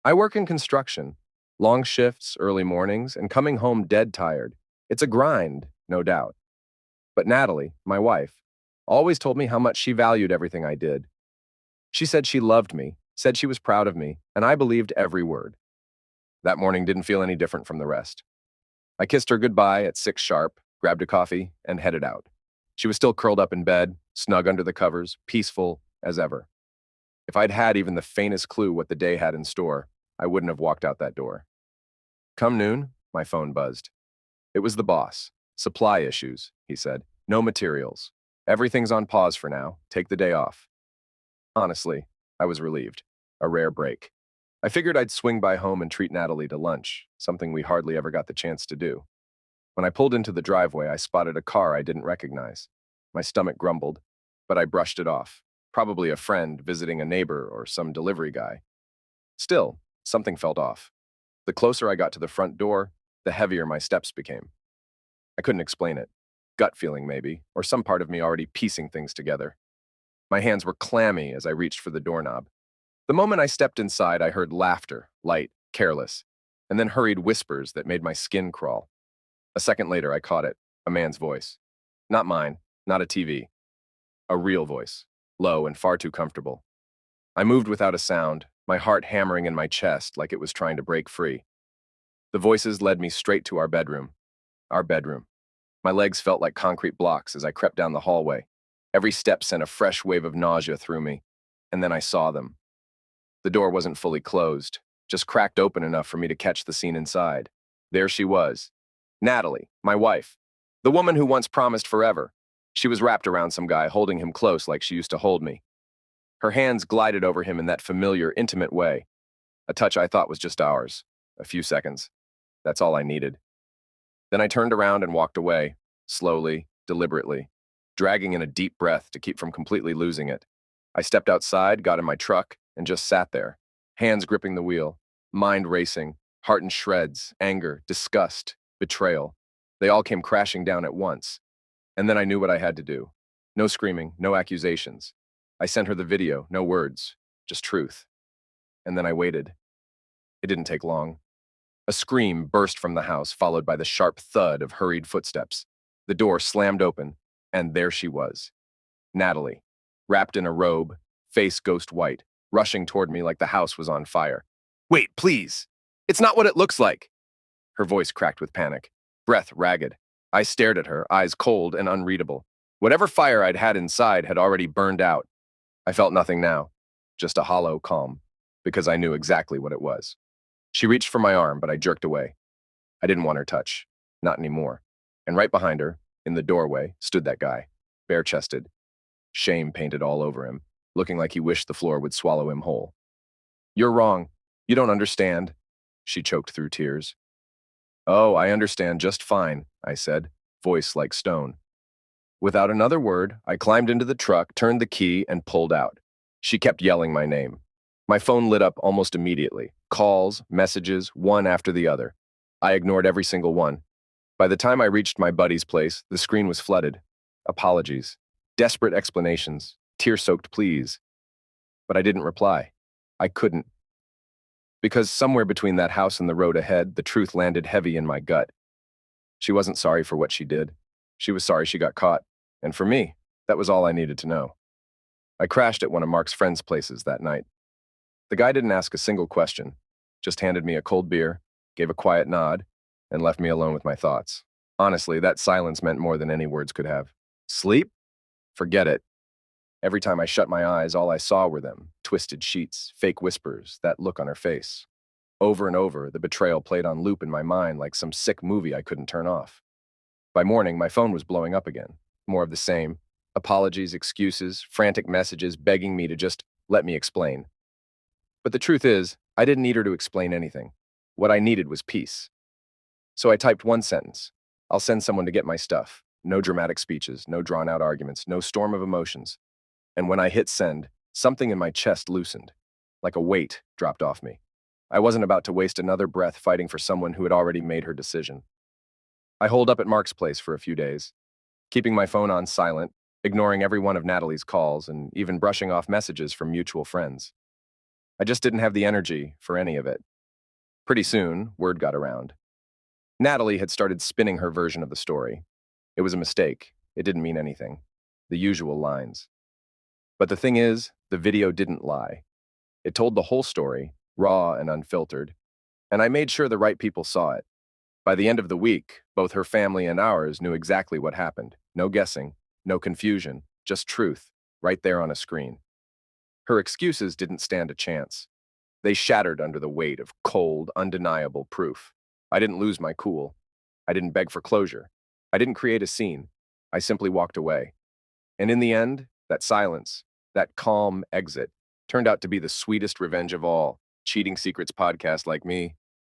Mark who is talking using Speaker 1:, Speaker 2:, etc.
Speaker 1: I work in construction, long shifts, early mornings, and coming home dead tired. It's a grind, no doubt. But Natalie, my wife, always told me how much she valued everything I did. She said she loved me, said she was proud of me, and I believed every word. That morning didn't feel any different from the rest. I kissed her goodbye at 6 sharp, grabbed a coffee, and headed out. She was still curled up in bed, snug under the covers, peaceful as ever. If I'd had even the faintest clue what the day had in store, I wouldn't have walked out that door. Come noon, my phone buzzed. It was the boss. Supply issues, he said. No materials. Everything's on pause for now. Take the day off. Honestly, I was relieved. A rare break. I figured I'd swing by home and treat Natalie to lunch, something we hardly ever got the chance to do. When I pulled into the driveway, I spotted a car I didn't recognize. My stomach grumbled, but I brushed it off. Probably a friend visiting a neighbor or some delivery guy. Still, something felt off. The closer I got to the front door, the heavier my steps became. I couldn't explain it. Gut feeling, maybe, or some part of me already piecing things together. My hands were clammy as I reached for the doorknob. The moment I stepped inside, I heard laughter, light, careless, and then hurried whispers that made my skin crawl. A second later, I caught it, a man's voice. Not mine, not a TV. A real voice, low and far too comfortable. I moved without a sound, my heart hammering in my chest like it was trying to break free. The voices led me straight to our bedroom. Our bedroom. My legs felt like concrete blocks as I crept down the hallway. Every step sent a fresh wave of nausea through me, and then I saw them. The door wasn't fully closed, just cracked open enough for me to catch the scene inside. There she was. Natalie, my wife. The woman who once promised forever. She was wrapped around some guy, holding him close like she used to hold me. Her hands glided over him in that familiar, intimate way. A touch I thought was just ours. A few seconds. That's all I needed. Then I turned around and walked away, slowly, deliberately, dragging in a deep breath to keep from completely losing it. I stepped outside, got in my truck, and just sat there, hands gripping the wheel, mind racing, heart in shreds, anger, disgust, betrayal. They all came crashing down at once. And then I knew what I had to do. No screaming, no accusations. I sent her the video, no words, just truth. And then I waited. It didn't take long. A scream burst from the house, followed by the sharp thud of hurried footsteps. The door slammed open, and there she was. Natalie, wrapped in a robe, face ghost white, rushing toward me like the house was on fire. Wait, please! It's not what it looks like! Her voice cracked with panic, breath ragged. I stared at her, eyes cold and unreadable. Whatever fire I'd had inside had already burned out. I felt nothing now, just a hollow calm, because I knew exactly what it was. She reached for my arm, but I jerked away. I didn't want her touch, not anymore. And right behind her, in the doorway, stood that guy, bare-chested, shame painted all over him, looking like he wished the floor would swallow him whole. You're wrong. You don't understand, she choked through tears. Oh, I understand just fine, I said, voice like stone. Without another word, I climbed into the truck, turned the key, and pulled out. She kept yelling my name. My phone lit up almost immediately. Calls, messages, one after the other. I ignored every single one. By the time I reached my buddy's place, the screen was flooded. Apologies. Desperate explanations. Tear-soaked pleas. But I didn't reply. I couldn't. Because somewhere between that house and the road ahead, the truth landed heavy in my gut. She wasn't sorry for what she did. She was sorry she got caught. And for me, that was all I needed to know. I crashed at one of Mark's friends' places that night. The guy didn't ask a single question, just handed me a cold beer, gave a quiet nod, and left me alone with my thoughts. Honestly, that silence meant more than any words could have. Sleep? Forget it. Every time I shut my eyes, all I saw were them, twisted sheets, fake whispers, that look on her face. Over and over, the betrayal played on loop in my mind like some sick movie I couldn't turn off. By morning, my phone was blowing up again. More of the same. Apologies, excuses, frantic messages begging me to just let me explain. But the truth is, I didn't need her to explain anything. What I needed was peace. So I typed one sentence. I'll send someone to get my stuff. No dramatic speeches, no drawn-out arguments, no storm of emotions. And when I hit send, something in my chest loosened, like a weight dropped off me. I wasn't about to waste another breath fighting for someone who had already made her decision. I holed up at Mark's place for a few days, keeping my phone on silent, ignoring every one of Natalie's calls, and even brushing off messages from mutual friends. I just didn't have the energy for any of it. Pretty soon, word got around. Natalie had started spinning her version of the story. It was a mistake. It didn't mean anything. The usual lines. But the thing is, the video didn't lie. It told the whole story, raw and unfiltered, and I made sure the right people saw it. By the end of the week, both her family and ours knew exactly what happened. No guessing, no confusion, just truth, right there on a screen. Her excuses didn't stand a chance. They shattered under the weight of cold, undeniable proof. I didn't lose my cool. I didn't beg for closure. I didn't create a scene. I simply walked away. And in the end, that silence, that calm exit, turned out to be the sweetest revenge of all. Cheating Secrets podcast like me